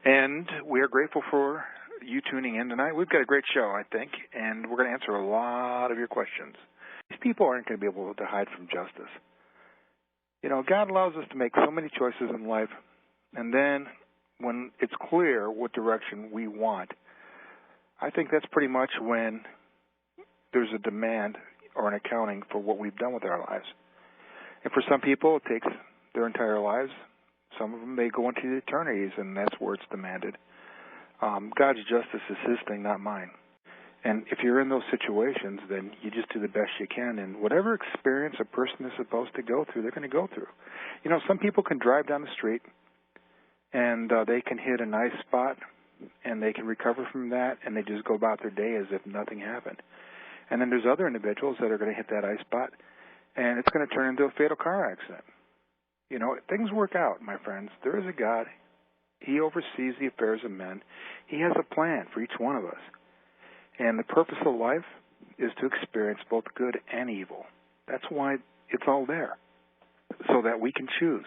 And we are grateful for you tuning in tonight. We've got a great show, I think, and we're going to answer a lot of your questions. These people aren't going to be able to hide from justice. You know, God allows us to make so many choices in life, and then when it's clear what direction we want, I think that's pretty much when there's a demand or an accounting for what we've done with our lives. And for some people, it takes their entire lives. Some of them may go into the eternities, and that's where it's demanded. God's justice is His thing, not mine. And if you're in those situations, then you just do the best you can. And whatever experience a person is supposed to go through, they're going to go through. You know, some people can drive down the street, and they can hit a nice spot, and they can recover from that, and they just go about their day as if nothing happened. And then there's other individuals that are going to hit that ice spot, and it's going to turn into a fatal car accident. You know, things work out, my friends. There is a God. He oversees the affairs of men. He has a plan for each one of us. And the purpose of life is to experience both good and evil. That's why it's all there, so that we can choose.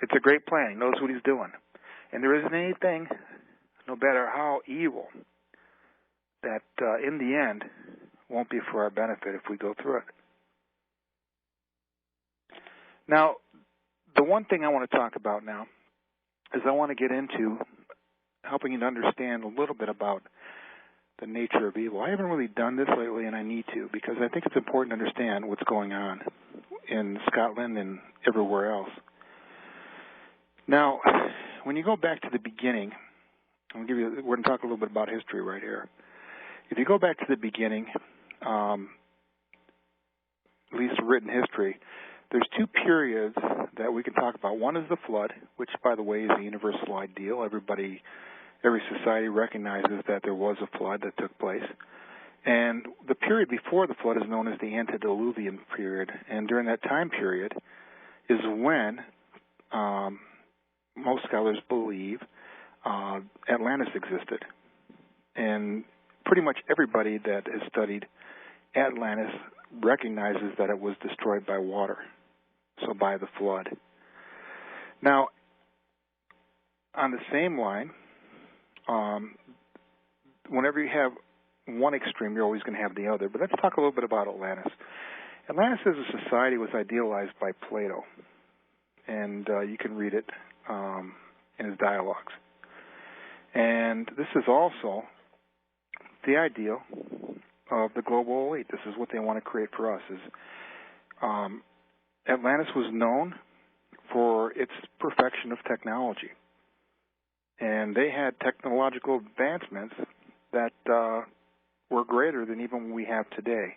It's a great plan. He knows what He's doing. And there isn't anything, no matter how evil, that in the end won't be for our benefit if we go through it. Now, the one thing I want to talk about now is I want to get into helping you to understand a little bit about the nature of evil. I haven't really done this lately, and I need to, because I think it's important to understand what's going on in Scotland and everywhere else. Now, when you go back to the beginning, we're going to talk a little bit about history right here. If you go back to the beginning, at least written history, there's two periods that we can talk about. One is the flood, which, by the way, is a universal ideal. Every society recognizes that there was a flood that took place. And the period before the flood is known as the antediluvian period. And during that time period is when most scholars believe Atlantis existed. And pretty much everybody that has studied Atlantis recognizes that it was destroyed by water, so by the flood. Now, on the same line, whenever you have one extreme, you're always going to have the other. But let's talk a little bit about Atlantis. Atlantis as a society was idealized by Plato, and you can read it in his dialogues. And this is also the ideal of the global elite. This is what they want to create for us. Atlantis was known for its perfection of technology. And they had technological advancements that were greater than even we have today.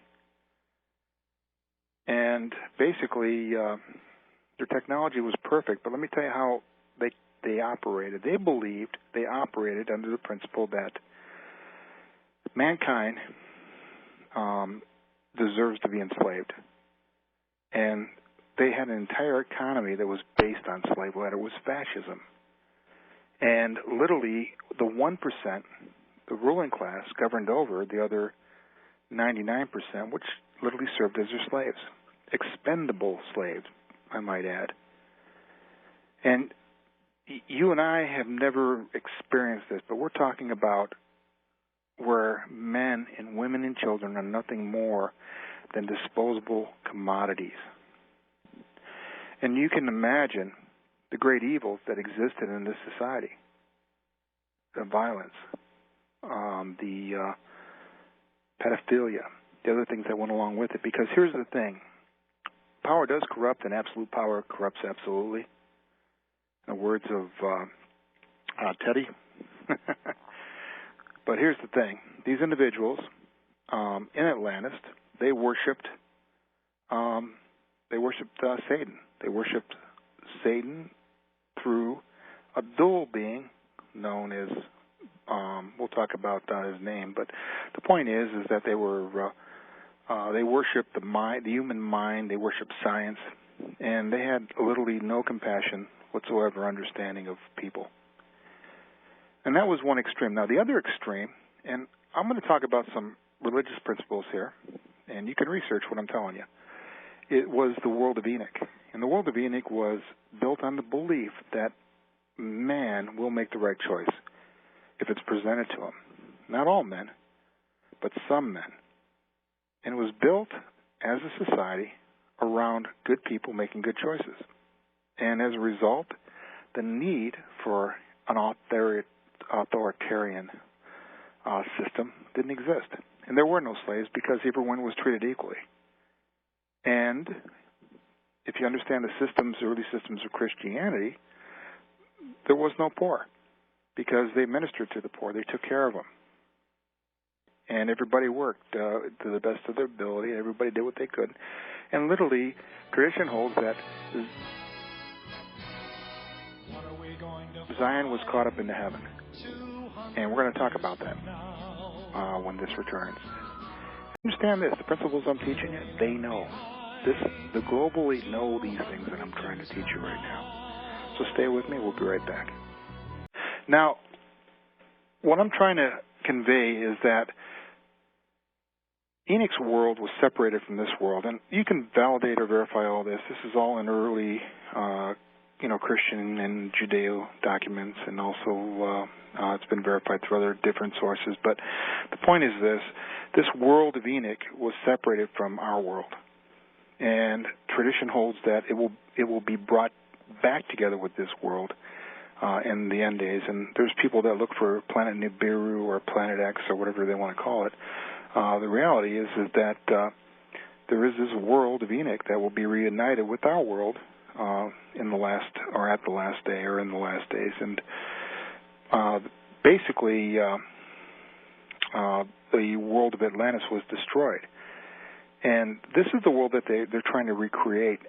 And basically, their technology was perfect. But let me tell you how they operated. They believed they operated under the principle that mankind deserves to be enslaved. And they had an entire economy that was based on slavery. It was fascism. And literally, the 1%, the ruling class, governed over the other 99%, which literally served as their slaves. Expendable slaves, I might add. And you and I have never experienced this, but we're talking about where men and women and children are nothing more than disposable commodities. And you can imagine the great evils that existed in this society. The violence, the pedophilia, the other things that went along with it. Because here's the thing. Power does corrupt, and absolute power corrupts absolutely. In the words of Teddy. But here's the thing. These individuals in Atlantis, they worshipped Satan. They worshipped Satan through a dual being known as, we'll talk about his name, but the point is that they worshipped the human mind, they worshipped science, and they had literally no compassion whatsoever, understanding of people. And that was one extreme. Now, the other extreme, and I'm going to talk about some religious principles here, and you can research what I'm telling you. It was the world of Enoch. And the world of Enoch was built on the belief that man will make the right choice if it's presented to him. Not all men, but some men. And it was built as a society around good people making good choices. And as a result, the need for an authoritarian system didn't exist. And there were no slaves because everyone was treated equally. And if you understand the early systems of Christianity, there was no poor because they ministered to the poor. They took care of them. And everybody worked to the best of their ability. Everybody did what they could. And literally, tradition holds that Zion was caught up into heaven. And we're going to talk about that when this returns. Understand this, the principles I'm teaching you, they know. The global elite know these things that I'm trying to teach you right now. So stay with me, we'll be right back. Now, what I'm trying to convey is that Enoch's world was separated from this world, and you can validate or verify all this. This is all in early, Christian and Judeo documents, and also it's been verified through other different sources. But the point is this world of Enoch was separated from our world, and tradition holds that it will be brought back together with this world in the end days. And there's people that look for planet Nibiru or planet X or whatever they want to call it. The reality is that there is this world of Enoch that will be reunited with our world in the last, or at the last day, or in the last days. And basically, the world of Atlantis was destroyed. And this is the world that they're trying to recreate.